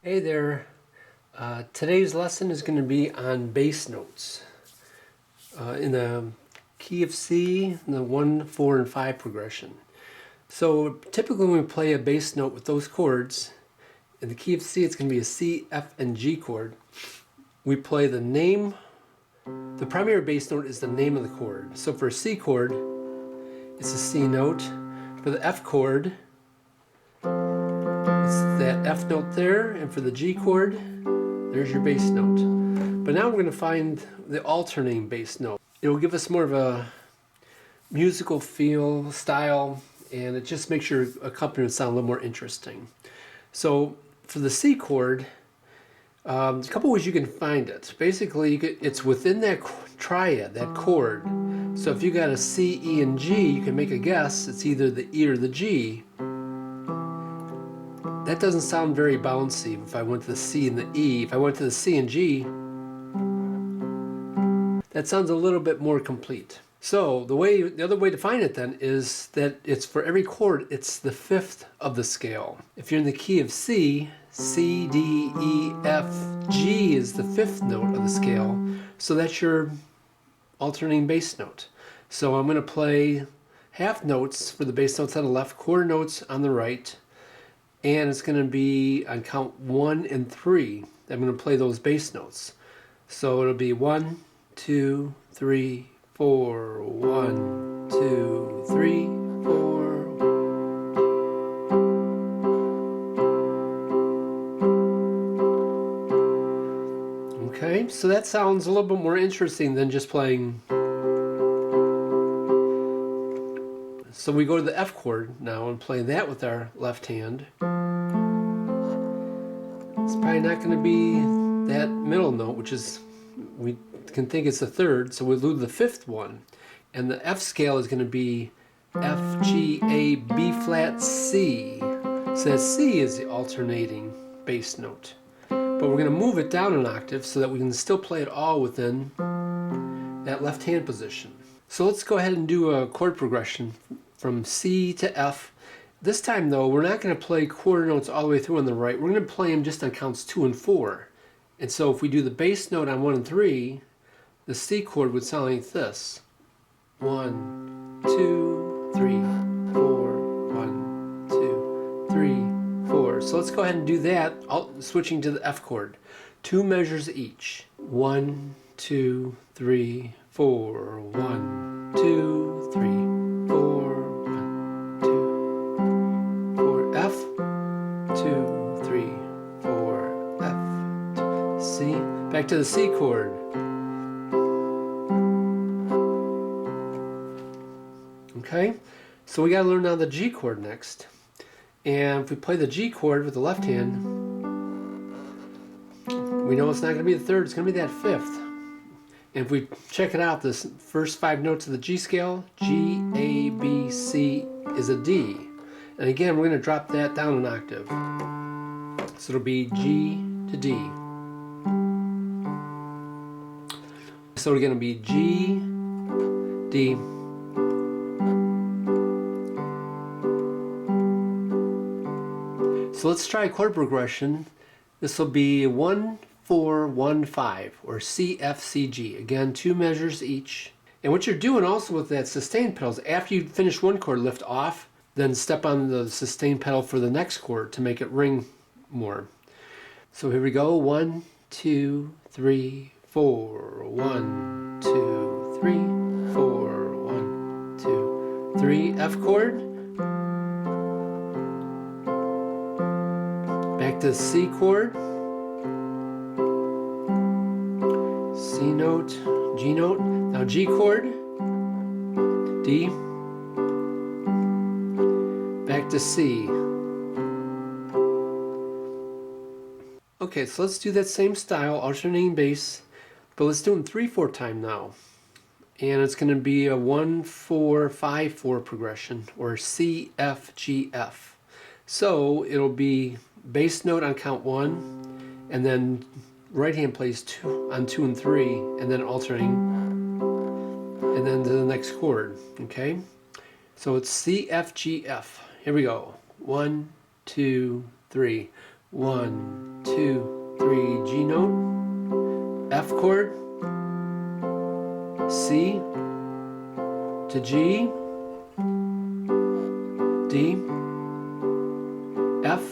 Hey there. Today's lesson is going to be on bass notes in the key of C, in the 1, 4, and 5 progression. So typically when we play a bass note with those chords, in the key of C it's going to be a C, F, and G chord. We play the name, the primary bass note is the name of the chord. So for a C chord, it's a C note. For the F chord, it's that F note there, and for the G chord, there's your bass note. But now we're going to find the alternating bass note. It will give us more of a musical feel, style, and it just makes your accompaniment sound a little more interesting. So for the C chord, there's a couple ways you can find it. Basically, it's within that triad, that chord. So if you got a C, E, and G, you can make a guess. It's either the E or the G. That doesn't sound very bouncy if I went to the C and the E. If I went to the C and G, that sounds a little bit more complete. So the other way to find it then is that it's for every chord, it's the fifth of the scale. If you're in the key of C, C, D, E, F, G is the fifth note of the scale. So that's your alternating bass note. So I'm going to play half notes for the bass notes on the left, quarter notes on the right. And it's going to be on count 1 and 3. I'm going to play those bass notes. So it'll be 1, 2, 3, 4, 1, 2, 3, 4. Okay, so that sounds a little bit more interesting than just playing. So we go to the F chord now and play that with our left hand. It's probably not going to be that middle note, which is, we can think it's the third, so we'll lose the fifth one. And the F scale is going to be F, G, A, B flat, C. So that C is the alternating bass note. But we're going to move it down an octave so that we can still play it all within that left hand position. So let's go ahead and do a chord progression from C to F. This time though, we're not going to play quarter notes all the way through on the right. We're going to play them just on counts 2 and 4. And so if we do the bass note on 1 and 3, the C chord would sound like this. 1, 2, 3, 4, 1, 2, 3, 4. So let's go ahead and do that, switching to the F chord. 2 measures each. 1, 2, 3, 4. 1, 2, 3, 4. 1, 2, 4. F. 2, 3, 4. F. C. Back to the C chord. Okay, so we got to learn now the G chord next. And if we play the G chord with the left hand, we know it's not going to be the third, it's going to be that fifth. And if we check it out, this first 5 notes of the G scale, G, A, B, C is a D. And again, we're going to drop that down an octave. So it'll be G to D. So we're going to be G, D. So let's try a chord progression. This will be 1, 4, 1, 5, or C, F, C, G. Again, 2 measures each. And what you're doing also with that sustain pedal is after you finish one chord, lift off, then step on the sustain pedal for the next chord to make it ring more. So here we go. 1, 2, 3, 4. 1, 2, 3, 4. 1, 2, 3. F chord. Back to the C chord. C note, G note. Now G chord. D. Back to C. Okay, so let's do that same style, alternating bass, but let's do it in 3/4 time now. And it's going to be a 1, 4, 5, 4 progression, or C, F, G, F. So it'll be bass note on count 1, and then right hand plays 2 on 2 and 3, and then alternating, and then to the next chord. Okay, so it's C, F, G, F. Here we go. 1, 2, 3. 1, 2. 2, 3, G note, F chord, C to G, D, F,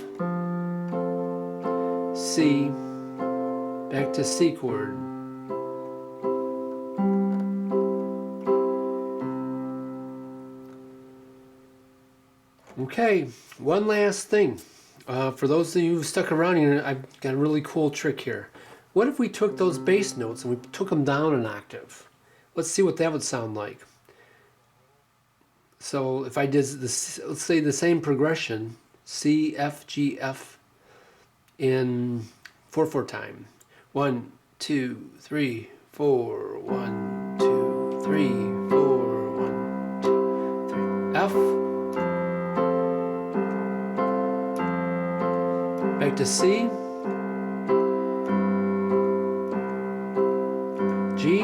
C, back to C chord. Okay, one last thing. For those of you who stuck around here, I've got a really cool trick here. What if we took those bass notes and we took them down an octave? Let's see what that would sound like. So if I did this, let's say the same progression, C, F, G, F in 4/4 time. 1, 2, 3, 4, 1, 2, 3, 4, 1, 2, 3. F, back to C, G,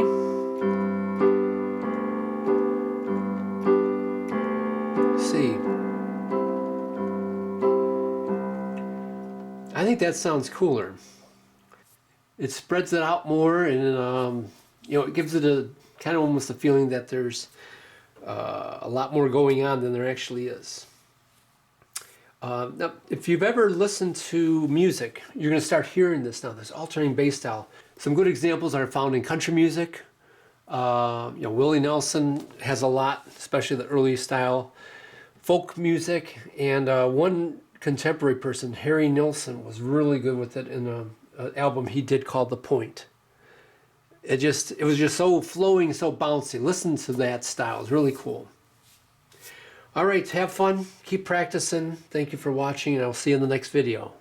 C. I think that sounds cooler. It spreads it out more, and you know, it gives it a kind of almost a feeling that there's a lot more going on than there actually is. Now, if you've ever listened to music, you're going to start hearing this now. This alternating bass style. Some good examples are found in country music. You know, Willie Nelson has a lot, especially the early style. Folk music, and one contemporary person, Harry Nilsson, was really good with it in an album he did called The Point. It was just so flowing, so bouncy. Listen to that style. It's really cool. All right, have fun. Keep practicing. Thank you for watching, and I'll see you in the next video.